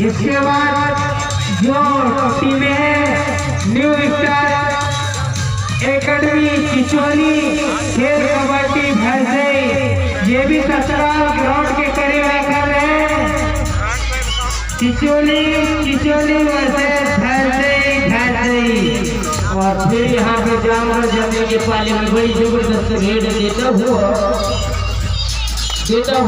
इसके बाद जो टीमें हैं न्यू स्टार एकेडमी चिचोली खेल कबड्डी भैंसई, ये भी ससुराल ग्राउंड के करीब आकर है। चिचोली वर्सेस भैंसई। और फिर यहाँ पे जानवर जमने के पाले में बड़ी जबरदस्त भेड़ देता हुआ जिसको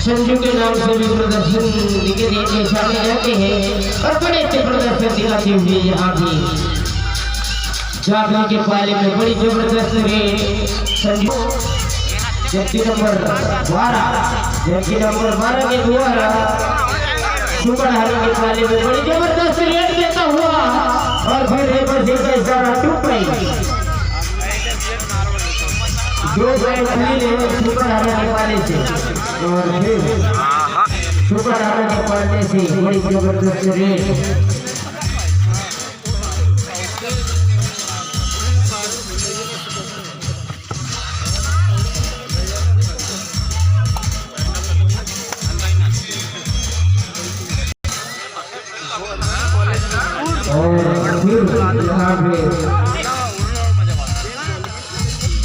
संजू के नाम से भी प्रदर्शन दिखे जाने जाते हैं और बड़े अच्छे प्रदर्शन दिखाते हुए यहाँ भी जागने के पाले में बड़ी जबरदस्त है संजू। जबकि नंबर 12 के द्वारा सुपर हारे के पाले में बड़ी जबरदस्त रेड देता हुआ और फिर रेपर से का इशारा टूट गई। दो बैट सुपर हारे के पाले से और फिर सुपर हारे के पाले से बड़ी जबरदस्त रेड।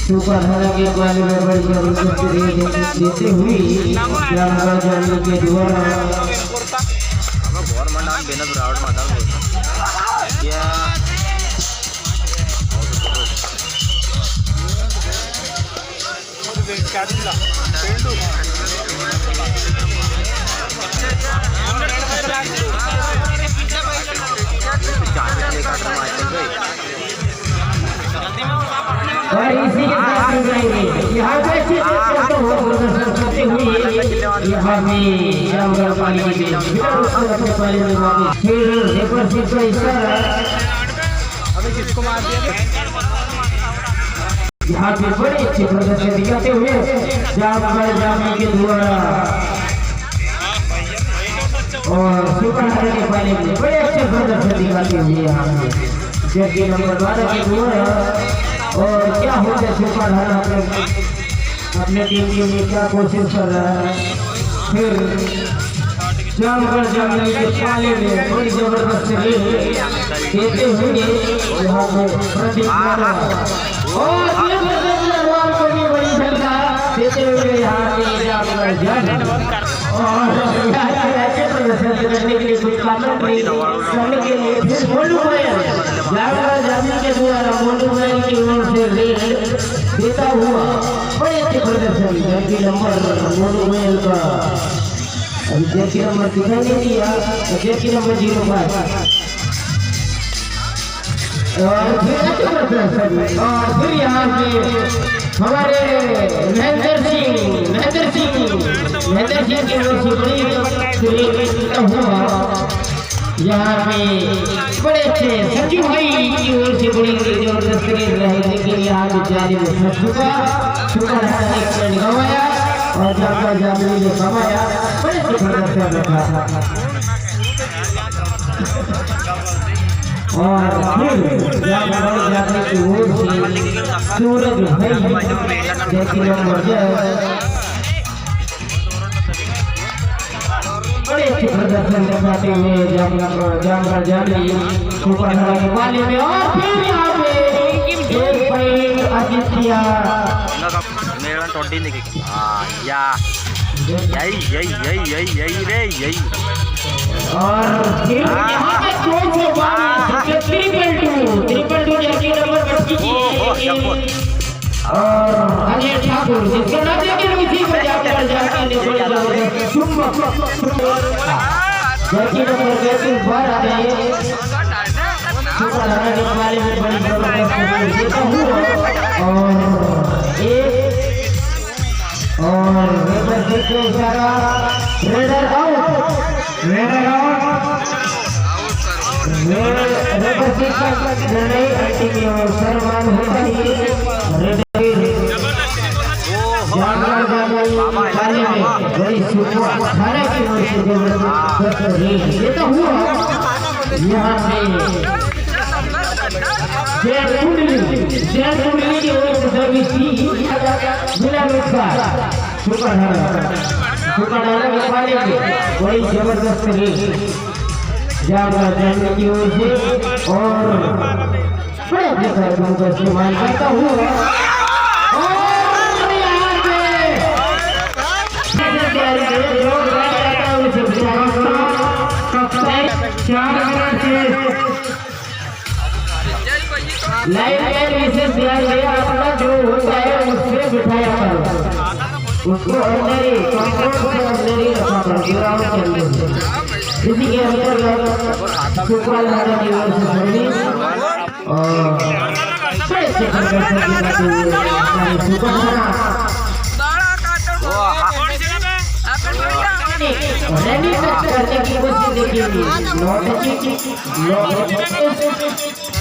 सुपर हारा के पाले में बड़ी जबरदस्त रेड देते हुए जानवर जाने के द्वारा और इसी के साथ यहाँ पे करते हुए यहाँ में जानवर पानी में फिर रेपर से का इशारा यहाँ पे बड़े अच्छे प्रदर्शन दिखाते हुए जानवर जाने के द्वारा और सुपर हारे के पाले में बड़े अच्छे प्रदर्शन दिखाते हुए यहाँ पे जबकि नंबर 12 के द्वारा और क्या होता है सुपर हारा अपने टीम में क्या कोशिश कर रहा है। फिर जानवर जाने के पाले में बड़ी जबरदस्त देते हुए यहाँ पे और को भी बड़ी झटका देते हुए यहाँ पे जानवर जाने करने के लिए कुछ कामन करने के लिए फिर मोलू गोयल जानवर जाने के द्वारा मोलू गोयल की ओर से रेड देता हुआ बड़े अच्छे प्रदर्शन। जबकि नंबर मोलू गोयल का अभी जबकि नंबर दिखाई नहीं दिया, जबकि नंबर 05 और फिर अच्छे प्रदर्शन। और फिर यहाँ पे हमारे महेंद्र सिंह की ओर से बड़ी हुआ यहाँ पे बड़े अच्छे संजू भाई की ओर से बड़ी जबरदस्त रहे, लेकिन यहाँ पे जारी में सुपर हारा एक पॉइंट गंवाया और जानवर जाने ने कमाया बड़े अच्छे प्रदर्शन रखा। और फिर जानवर जाने की ओर से सूरज भाई देखिए बड़े अच्छे प्रदर्शन दिखाते हुए जानवर जाने सुपर हारा के पाले में। और फिर यहाँ पे एक पॉइंट आदित्य और फिर यहाँ पे ट्रिपल टू जबकि नंबर और अजय ठाकुर जिसको नाम लेके उसी को जाकर जाके जबकि नंबर 32 बार आ गए सुपर हारा के बारे में बड़ी जबरदस्त और रेडर से इशारा रेडर आउट रेडर से निर्णय टीम और सम्मान होता है। जानवर जाने में बड़ी सुपर हारा की ओर से जबरदस्त रेड देता हुआ यहाँ पे शेर कुंडली की ओर से सर्विस की बिना नुकसान सुपर ढाला के पाले में बड़ी जबरदस्त रेस जामगढ़ की ओर से और बड़े बेहतर का इस्तेमाल करता हुआ लाइन विशेष ध्यान दिया अपना जो होता है उससे बिठाया करो उसको अंदर ही कंट्रोल से अंदर ही रखा करो ग्राउंड के अंदर इसी के अंतर्गत सुपरल हारा की ओर से सर्विस और बड़े से सुपर रैली करने की कोशिश देखिए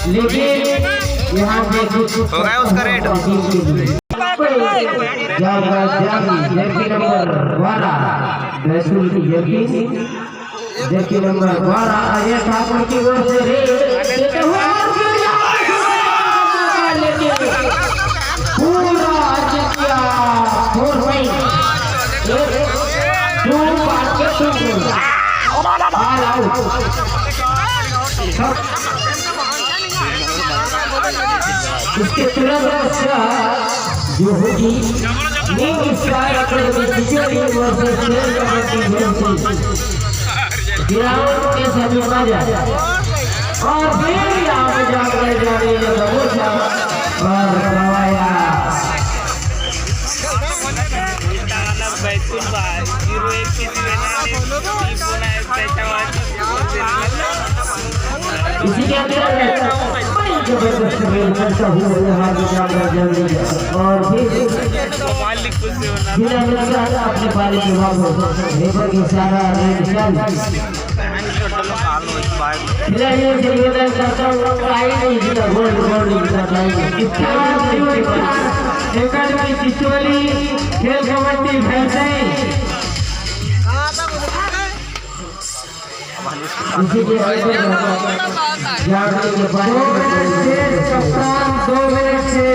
लेकिन यहाँ पे हो गया उसका रेट जर्सी नंबर 12 रसूल की जर्सी नंबर 12 अजय ठाकुर की ओर से रेट पूरा आदित्य 4 पॉइंट उसके तुरंत जो होगी ग्राउंड के सभी बाजा और फिर यहाँ पे जाकर जाने और गवाया इसी के अंदर जबरदस्त खेल करता हुआ यहाँ और फिर बिना नुकसान अपने पाले के वापस लेबर की सारा खिलाड़ियों से निवेदन करता हूँ गोल्ड एकेडमी चिचोली खेल कमेटी भैंसे इसी के कप्तान 2 मिनट से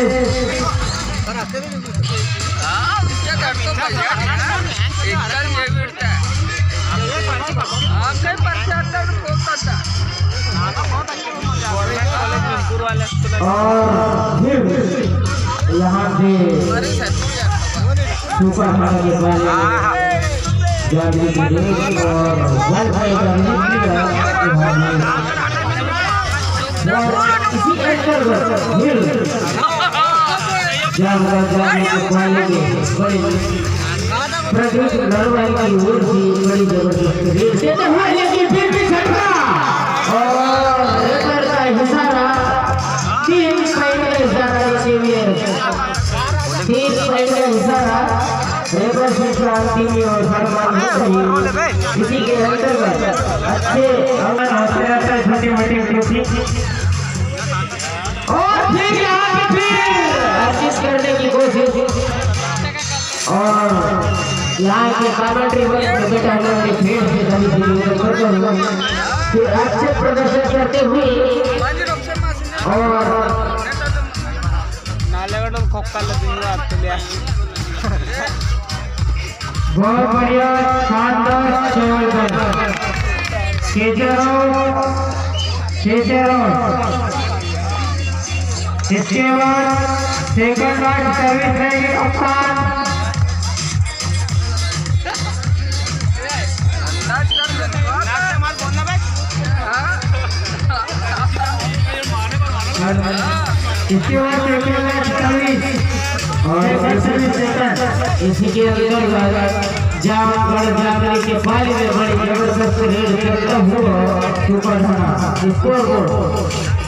और यहाँ से सुपर हारा के बारे जागृति और वाईफाई करने इसी अंतर्गत प्रदीप नरवाल की ओर से बड़ी जबरदस्त रेस देते हुए लेकिन फिर भी छटका और रेफर का इशारा 3 पॉइंट का इशारा तीन पॉइंट का इशारा रेफर से क्रांति और सम्मान इसी के अंतर्गत अच्छे अमन होते रहता है छोटी मोटी ट्रॉफी और फिर यहाँ फिर अर्जित करने की कोशिश और यहाँ के कमेंट्री में बेटा हमारे खेल से सभी फिर अच्छे प्रदर्शन करते हुए और बहुत बढ़िया शानदार इसके बाद सेकंड लाइन सर्विस रहेगी कप्तान इसके बाद सेकंड लाइन सर्विस और सेकंड इसी के अंदर जामगढ़ जाने के बारे में बड़ी जबरदस्त रेड करता हुआ सुपर ढाला स्कोर बोर्ड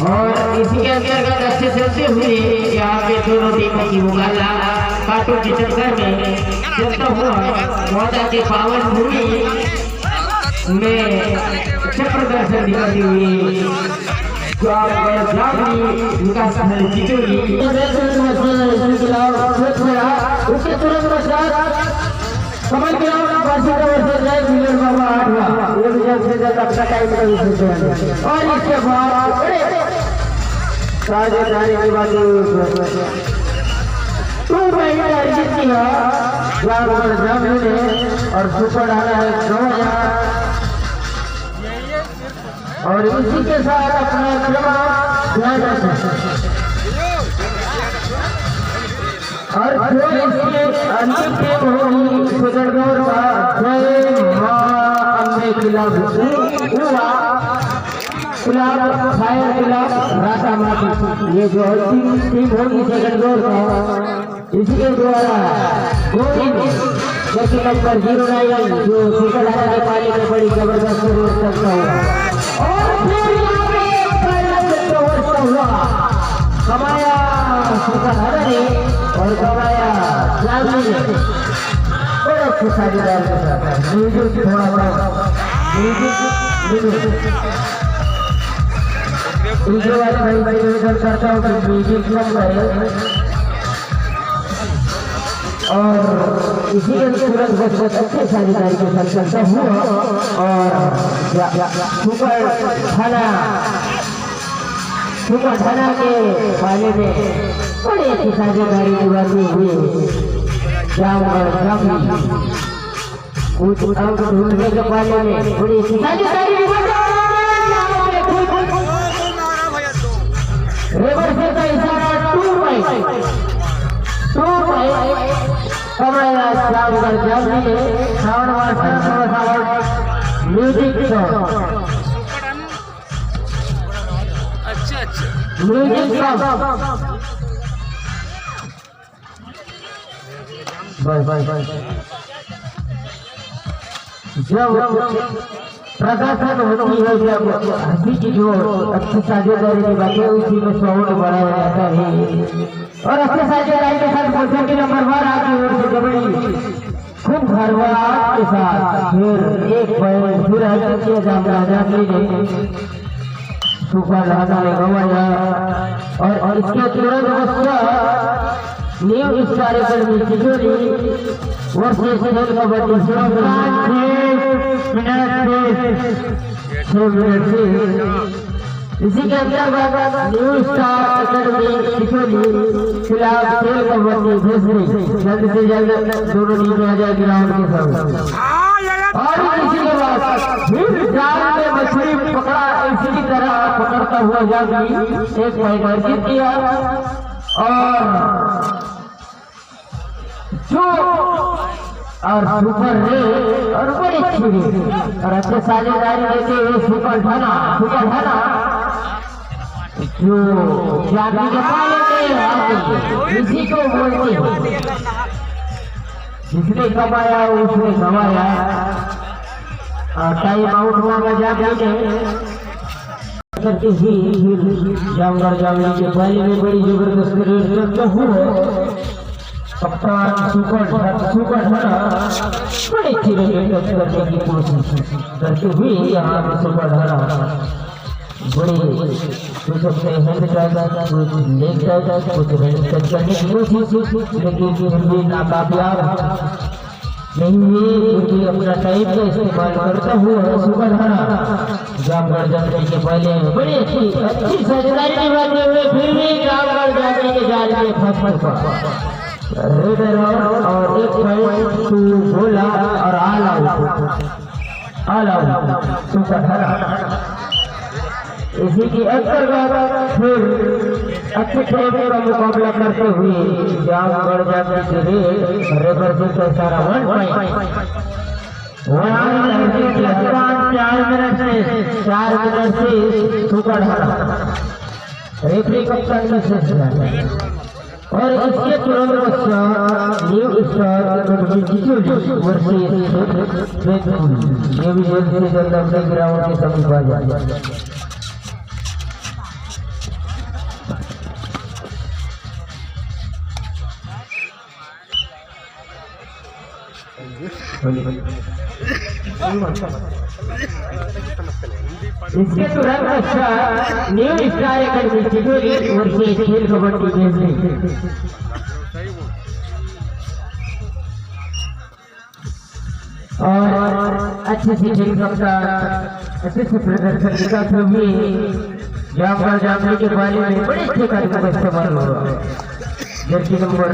और इसी के अंतर्गत अच्छे चलते हुए यहाँ पे दोनों टीमों की मुकाबला कांटों के चक्कर में चलता हुआ मौजा के पावन भूमि में अच्छा प्रदर्शन दिखाती हुई विकास उसके तुरंत पश्चात कमल ग्राउंड बाबा 8वां बाद का टाइम का विशेष और इसके बाद साझेदारी की बात तू पहले अर्जित किया और सुपर डाला है 2000 और इसी के साथ अपना और जो इसके अंतिम टीम होगी सेकंड दौर का जय मां अम्बे खिलाफ फायर खिलाफ राता माटी ये जो अंतिम टीम होगी सेकंड दौर का इसके द्वारा जैसे नंबर 09 जो सुपर ढाला के पाले में बड़ी जबरदस्त जरूरत करता हुआ और फिर यहाँ पे हुआ कमाया सुपर ढाला ने और कमाया जामी ने बड़े अच्छे साझेदार के साथ म्यूजिक थोड़ा सा म्यूजिक वाले भाई निवेदन करता हूँ कि म्यूजिक कम करे और इसी के तुरंत बहुत अच्छे साझेदारी के साथ चलता हुआ और सुपर ढाला के पाले में बड़ी अच्छी साझेदारी की बात हुई जामगढ़ कुछ अंक ढूंढने के पाले में बड़ी अच्छी साझेदारी रिवर्स का इशारा 2 कमाया जामगढ़ जामी ने श्रावण मास म्यूजिक म्यूजिक जब प्रदर्शन होती है जब हंसी की जो अच्छी साझेदारी की बातें उसी में साउंड बढ़ाया जाता है और अच्छे साझेदारी के साथ मोर्चा के नंबर 12 आगे ओर से जबड़ी खूब भरवाट के साथ फिर एक पॉइंट फिर हासिल किया जामगढ़ ने सुपर ढाला ने गंवाया और इसके तुरंत न्यू स्टार एकेडमी तिजोरी वर्सेस खेल कबड्डी 6 मिनट से इसी के अंतर्गत न्यू स्टार एकेडमी तिजोरी खिलाफ खेल कबड्डी दूसरी जल्द से जल्द दोनों टीम आ जाए ग्राउंड के साथ और इसी के बाद फिर जाल में मछली पकड़ा इसी तरह पकड़ता हुआ जागी एक पॉइंट अर्जित किया और जो और सुपर रे और बड़ी अच्छी और अच्छे साझेदारी देते हुए सुपर ढाला जो जागी के पाले में इसी को बोलते हैं जिसने कमाया उसने गंवाया टाइम आउट हुआ जामी ने करके ही जामगढ़ जामी के पहले में बड़ी जबरदस्त रेस करते हुए कप्तान सुपर ढाला बड़ी अच्छी रेस करने की कोशिश करते हुए यहाँ पे सुपर ढाला बड़ी कुछ अपने हैंड जाएगा कुछ लेग जाएगा कुछ हैंड टच करने की कोशिश लेकिन भी नाकामयाब नहीं हुई क्योंकि अपना टाइम का इस्तेमाल करता हुआ सुपर ढाला जामगढ़ जाने के पहले बड़ी अच्छी साझेदारी की बात हुई फिर भी जामगढ़ जाने के जाल में फंस और एक पॉइंट टू बोला और ऑल आउट सुपर ढाला इसी की अंतर्गत फिर अच्छे खेल का मुकाबला करते हुए जामगढ़ जाने के लिए रेफरी का इशारा 1 पॉइंट 4 मिनट से सुपर ढाला रेफरी कप्तान का फैसला और इसके तुरंत पश्चात न्यू स्टार एकेडमी तिजोरी वर्सेस ये भी जल्द से जल्द अपने ग्राउंड के समीप आ जाए इसके तुरंत पश्चात न्यू स्टार एकेडमी तिजोरी वर्सेस खेल कबड्डी खेलने और अच्छे से खेल कप्तान अच्छे से प्रदर्शन दिखाते हुए जामगढ़ जामली के बारे में बड़े अच्छे कार्यक्रम का इस्तेमाल हुआ। जर्सी नंबर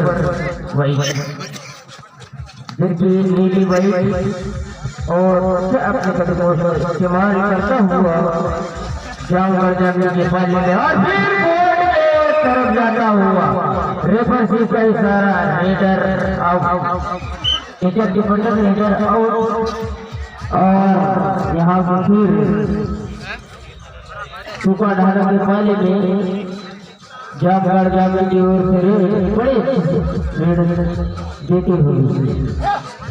वाइट, जर्सी नीली वाइट और अपने कदमों का इस्तेमाल करता हुआ जामगढ़ जामली के बारे में और फिर बोर्ड की तरफ जाता हुआ रेफर का इशारा, raider out, teacher defender raider out. और यहाँ पर फिर सुपा ढाला के पहले में जामगढ़ जामली की ओर से बड़े रेड देती हुई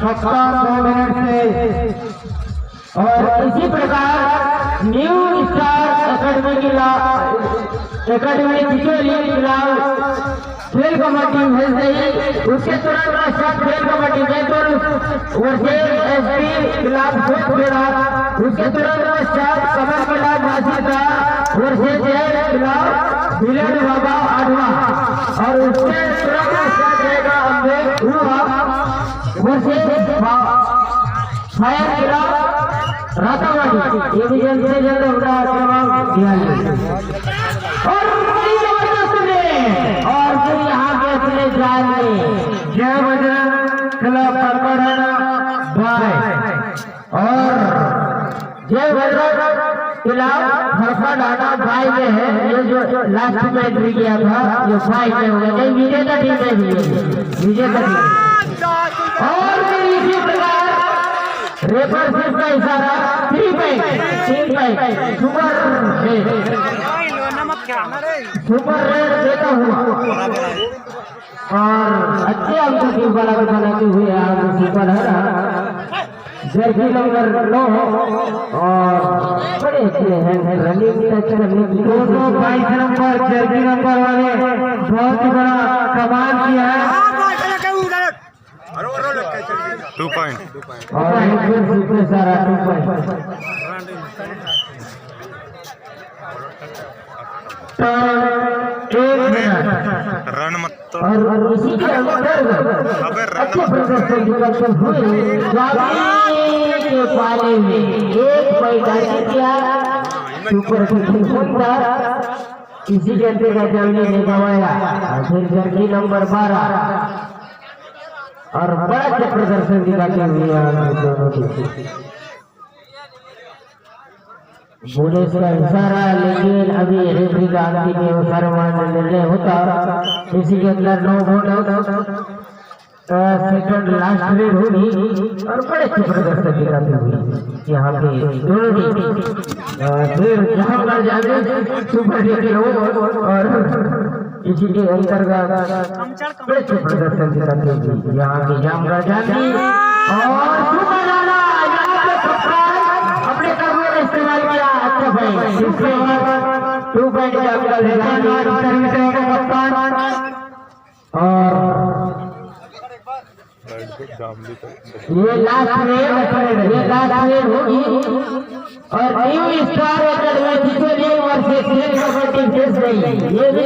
कप्तान 2 मिनट से। और इसी प्रकार न्यू स्टार एकेडमी खेल कमेटी भेज गई। उसके तुरंत पश्चात खेल कमेटी उसके तुरंत पश्चात कमल कला भाषिका मिलन बाबा आडवा और उसके तुरंत पश्चात रहेगा अम्बेक फायर क्लब रातावाड़ी। ये भी जल्द से जल्द होगा क्रमांक और फिर यहाँ के अपने जाल में जय बजरंग क्लब पकड़ना बाय और जय बजरंग क्लब हरफा डाना बाय में है। ये जो लास्ट में एंट्री किया था जो 5 में हो गया, नहीं विजेता टीम में भी है, विजेता टीम। और फिर इसी प्रकार रेफर सिर्फ का इशारा 3 पॉइंट सुपर रेड देता हुआ और अच्छे अंकों की बनाते हुए आगे सुपर है जर्सी नंबर 9 और बड़े अच्छे हैं रनिंग टच करने की 222 नंबर जर्सी नंबर वाले बहुत ही बड़ा कमाल किया है। 2 पॉइंट और सुपर सारा 2 पॉइंट रन मत और इसी के अंदर अच्छे प्रदर्शन दिखाते हुए के पाले में 1 पॉइंट किया सुपर होता। इसी के अंतर्गत जामली ने गवाया। फिर जर्सी नंबर 12 और बड़ा अच्छा प्रदर्शन दिखाते हुए पुलिस का इशारा, लेकिन अभी रेफरी का अंतिम सर्वमान्य निर्णय होता। इसी के अंदर 9 वोट सेकंड लास्ट रेड होगी और बड़े अच्छे प्रदर्शन दिखाते हुए यहाँ पे दोनों फिर जामगढ़ जामली सुपर लेकिन और इसी के अंतर्गत बड़े अच्छे प्रदर्शन दिखाते हुए यहाँ पे जामगढ़ जामली और सुपर डाला अपने कर्मों में इस्तेमाल किया। अच्छा भाई इसके बाद 2 पॉइंट कप्तान और ये लास्ट में होगी और न्यू स्टार एकेडमी जिसे 1 वर्ष से खेल कमेटी भेज गई। ये भी